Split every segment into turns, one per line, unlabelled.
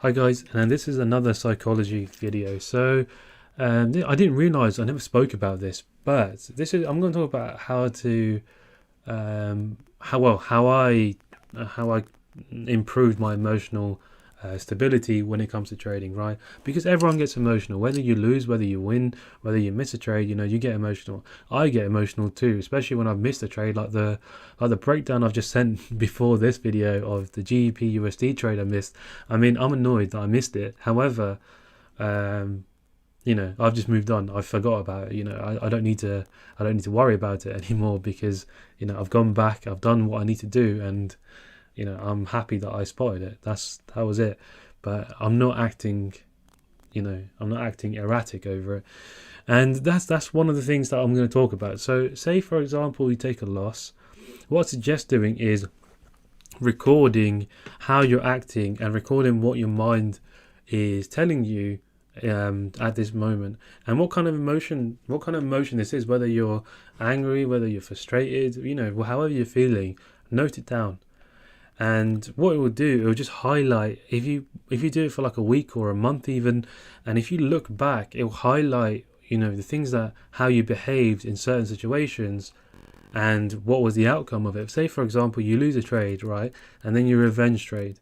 Hi guys, and this is another psychology video. I didn't realize I never spoke about this, but I'm going to talk about how to how I improved my emotional stability when it comes to trading, right? Because everyone gets emotional, whether you lose, whether you win, whether you miss a trade. You get emotional. I get emotional too, especially when I've missed a trade, like the breakdown I've just sent before this video of the GEP USD trade I missed. I mean, I'm annoyed that I missed it. However, um, I've just moved on. I forgot about it. I don't need to worry about it anymore because I've gone back, I've done what I need to do, and I'm happy that I spotted it. That was it. But I'm not acting erratic over it. And that's one of the things that I'm going to talk about. So say for example you take a loss. What I suggest doing is recording how you're acting and recording what your mind is telling you at this moment, and what kind of emotion this is, whether you're angry, whether you're frustrated, however you're feeling. Note it down. And what it will do, it will just highlight, if you do it for like a week or a month even, and if you look back, it will highlight the things that how you behaved in certain situations and what was the outcome of it. Say for example you lose a trade, right, and then you revenge trade.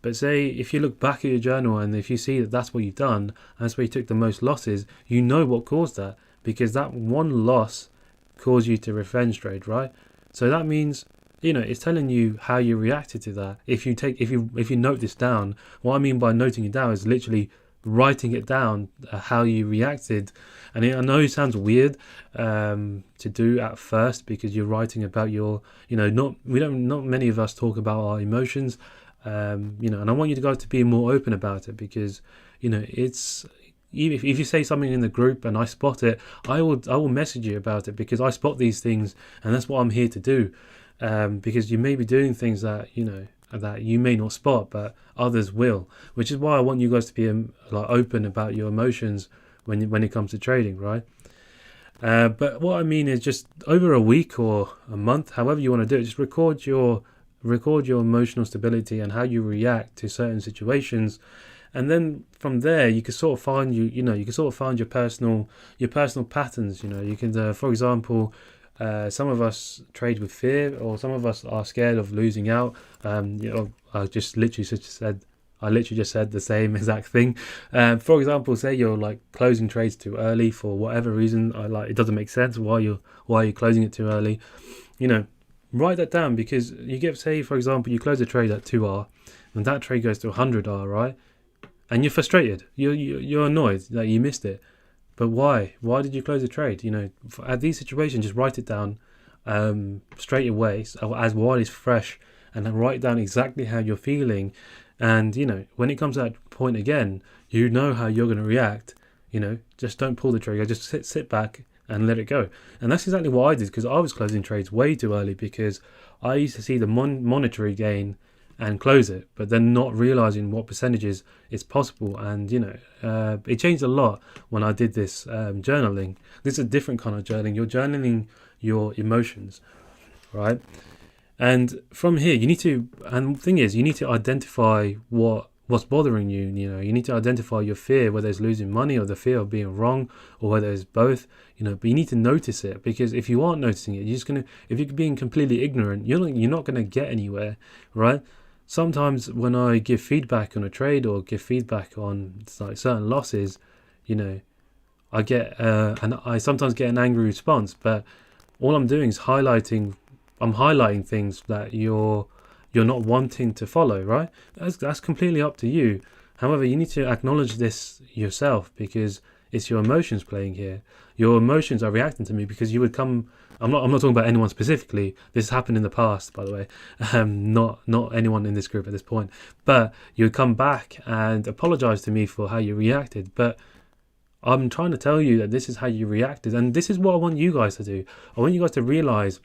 But say if you look back at your journal and if you see that that's what you've done, and that's where you took the most losses, you know what caused that, because that one loss caused you to revenge trade, right? So that means it's telling you how you reacted to that. If you note this down, what I mean by noting it down is literally writing it down, how you reacted. And I know it sounds weird to do at first because you're writing about your, not many of us talk about our emotions. And I want you guys to be more open about it because, it's, if you say something in the group and I spot it, I will message you about it because I spot these things, and that's what I'm here to do. Because you may be doing things that that you may not spot, but others will. Which is why I want you guys to be open about your emotions when it comes to trading, right? But what I mean is just over a week or a month, however you want to do it, just record your emotional stability and how you react to certain situations, and then from there you can sort of find your personal patterns. You can for example, some of us trade with fear, or some of us are scared of losing out. I literally just said the same exact thing. For example, say you're like closing trades too early for whatever reason. It doesn't make sense why you're closing it too early. Write that down, because say for example you close a trade at 2R and that trade goes to 100R, right? And you're frustrated, you're annoyed that you missed it. But why did you close the trade? At these situations, just write it down straight away, as while it's fresh, and then write down exactly how you're feeling. And when it comes to that point again, how you're going to react. Just don't pull the trigger, just sit back and let it go. And that's exactly what I did, because I was closing trades way too early, because I used to see the monetary gain and close it, but then not realizing what percentages is possible. And it changed a lot when I did this journaling. This is a different kind of journaling. You're journaling your emotions, right? And from here you need to identify what's bothering you. You need to identify your fear, whether it's losing money or the fear of being wrong, or whether it's both. But you need to notice it, because if you aren't noticing it, if you're being completely ignorant, you're not gonna get anywhere, right? Sometimes when I give feedback on a trade or give feedback on certain losses, I get and I sometimes get an angry response. But all I'm doing is highlighting things that you're not wanting to follow, right? That's completely up to you. However, you need to acknowledge this yourself, because it's your emotions playing here. Your emotions are reacting to me, because you would come. I'm not talking about anyone specifically. This happened in the past, by the way. Not anyone in this group at this point. But you would come back and apologize to me for how you reacted. But I'm trying to tell you that this is how you reacted, and this is what I want you guys to do. I want you guys to realize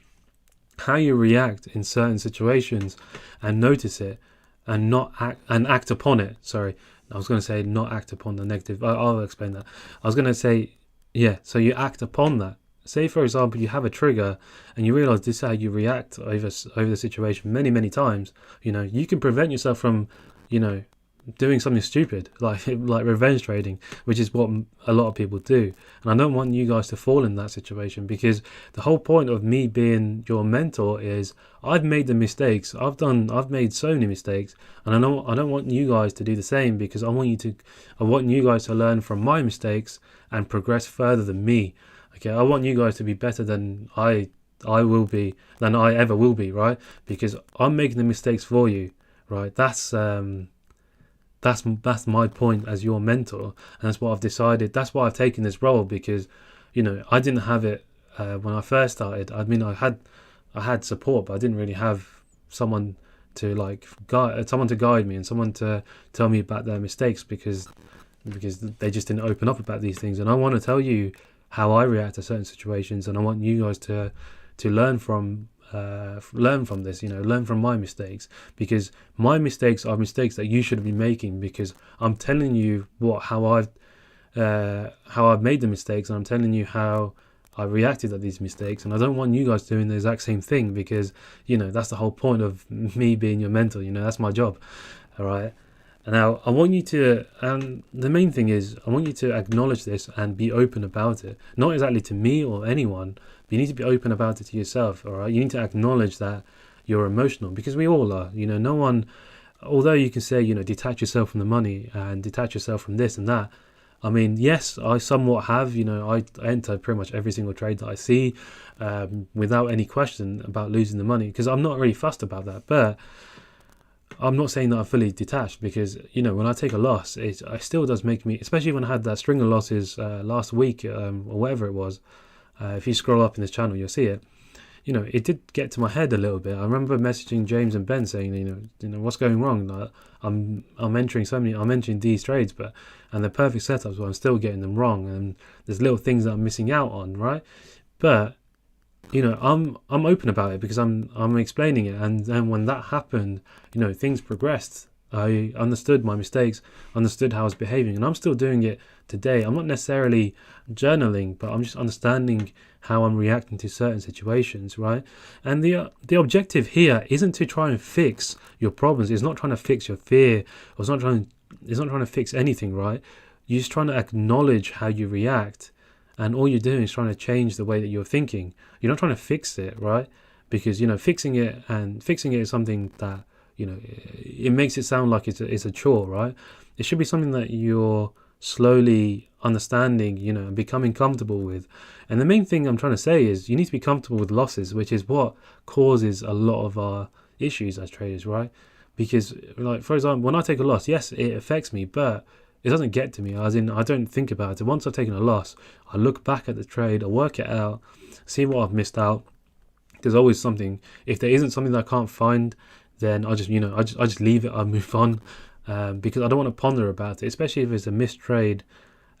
how you react in certain situations and notice it, and act upon it. Sorry, I was going to say not act upon the negative. I'll explain that. I was going to say, so you act upon that. Say for example you have a trigger and you realize this is how you react over the situation many times. You can prevent yourself from doing something stupid like revenge trading, which is what a lot of people do. And I don't want you guys to fall in that situation, because the whole point of me being your mentor is I've made the mistakes. I've made so many mistakes, and I don't want you guys to do the same, because I want you guys to learn from my mistakes and progress further than me. Okay, I want you guys to be better than I ever will be, right? Because I'm making the mistakes for you, right? That's my point as your mentor, and that's what I've decided. That's why I've taken this role, because I didn't have it when I first started. I mean, I had support, but I didn't really have someone to guide me, and someone to tell me about their mistakes, because they just didn't open up about these things. And I want to tell you how I react to certain situations, and I want you guys to learn from this, learn from my mistakes, because my mistakes are mistakes that you should be making, because I'm telling you how I've made the mistakes, and I'm telling you how I reacted to these mistakes. And I don't want you guys doing the exact same thing, because that's the whole point of me being your mentor. That's my job. All right. And now I want you to, and the main thing is, I want you to acknowledge this and be open about it. Not exactly to me or anyone, but you need to be open about it to yourself, all right? You need to acknowledge that you're emotional, because we all are. No one, although you can say, detach yourself from the money and detach yourself from this and that. I mean, yes, I somewhat have, I enter pretty much every single trade that I see without any question about losing the money, because I'm not really fussed about that. But I'm not saying that I'm fully detached, because when I take a loss, it still does make me, especially when I had that string of losses last week or whatever it was. If you scroll up in this channel, you'll see it. It did get to my head a little bit. I remember messaging James and Ben saying, what's going wrong? I'm entering these trades, and they're perfect setups, but I'm still getting them wrong, and there's little things that I'm missing out on, right? But I'm open about it, because I'm explaining it, and then when that happened, things progressed. I understood my mistakes, understood how I was behaving, and I'm still doing it today. I'm not necessarily journaling, but I'm just understanding how I'm reacting to certain situations, right? And the objective here isn't to try and fix your problems. It's not trying to fix your fear, or it's not trying to fix anything, right? You're just trying to acknowledge how you react. And all you're doing is trying to change the way that you're thinking. You're not trying to fix it, right? Because fixing it is something that it makes it sound like it's a chore, right? It should be something that you're slowly understanding, and becoming comfortable with. And the main thing I'm trying to say is you need to be comfortable with losses, which is what causes a lot of our issues as traders, right? Because, like, for example, when I take a loss, yes, it affects me, but it doesn't get to me, as in I don't think about it. Once I've taken a loss, I look back at the trade, I work it out, see what I've missed out. There's always something. If there isn't something that I can't find, then I just leave it, I move on, because I don't want to ponder about it, especially if it's a missed trade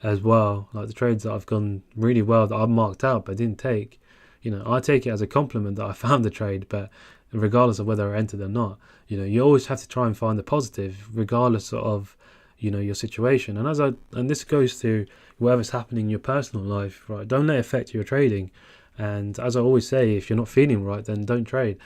as well. Like the trades that I've gone really well that I've marked out but didn't take, I take it as a compliment that I found the trade, but regardless of whether I entered or not, you always have to try and find the positive regardless of your situation. And this goes to whatever's happening in your personal life, right? Don't let it affect your trading. And as I always say, if you're not feeling right, then don't trade.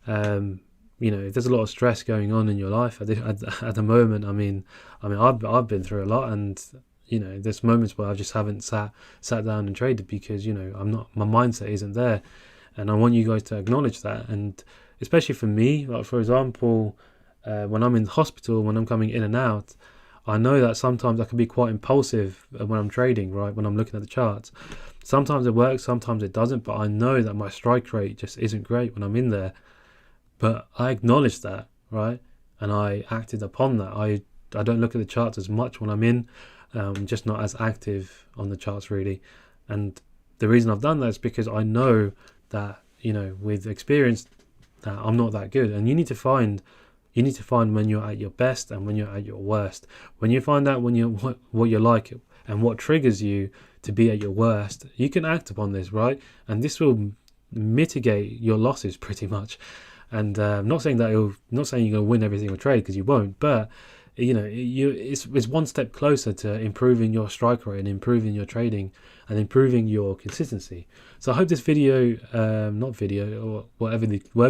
If there's a lot of stress going on in your life at the moment, I mean I've been through a lot, and there's moments where I just haven't sat down and traded, because my mindset isn't there. And I want you guys to acknowledge that. And especially for me, like, for example, when I'm in hospital, when I'm coming in and out, I know that sometimes I can be quite impulsive when I'm trading, right? When I'm looking at the charts, sometimes it works, sometimes it doesn't, but I know that my strike rate just isn't great when I'm in there. But I acknowledge that, right? And I acted upon that. I don't look at the charts as much when I'm in, just not as active on the charts really. And the reason I've done that is because I know that, with experience, that I'm not that good. And you need to find when you're at your best and when you're at your worst. When you find out what you're like and what triggers you to be at your worst, you can act upon this, right? And this will mitigate your losses pretty much. And I'm not saying you're going to win every single trade, because you won't, but it's one step closer to improving your strike rate and improving your trading and improving your consistency. So I hope this video, or whatever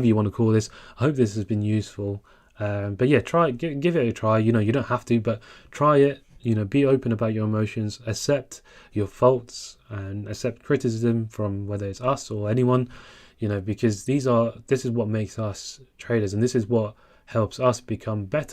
you want to call this, I hope this has been useful. But yeah, give it a try. You don't have to, but try it. Be open about your emotions, accept your faults, and accept criticism from whether it's us or anyone. Because this is what makes us traders, and this is what helps us become better.